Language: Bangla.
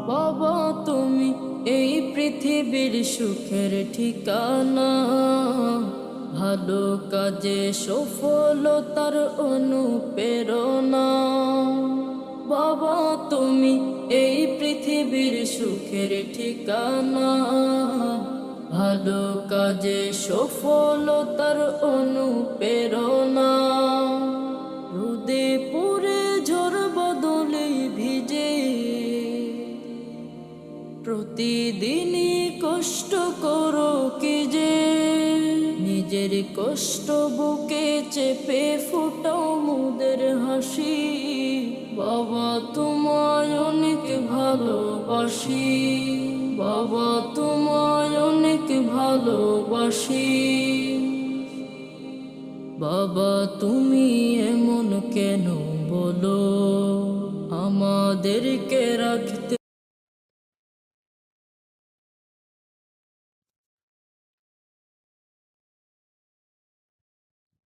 বাবা তুমি এই পৃথিবীর সুখের ঠিকানা, ভালো কাজে সফলতার অনুপ্রেরণা। বাবা তুমি এই পৃথিবীর সুখের ঠিকানা, ভালো কাজে সফলতার অনুপ্রেরণা। রোদে পুরে ঝড় বদলে ভিজে, প্রতিদিনই কষ্ট করো কি যে, নিজের কষ্ট বুকে চেপে ফুটাও মুদের হাসি। বাবা তোমায় অনেক ভালোবাসি, বাবা তোমায় অনেক ভালোবাসি। বাবা তুমি এমন কেন বলো, আমাদেরকে রাখতে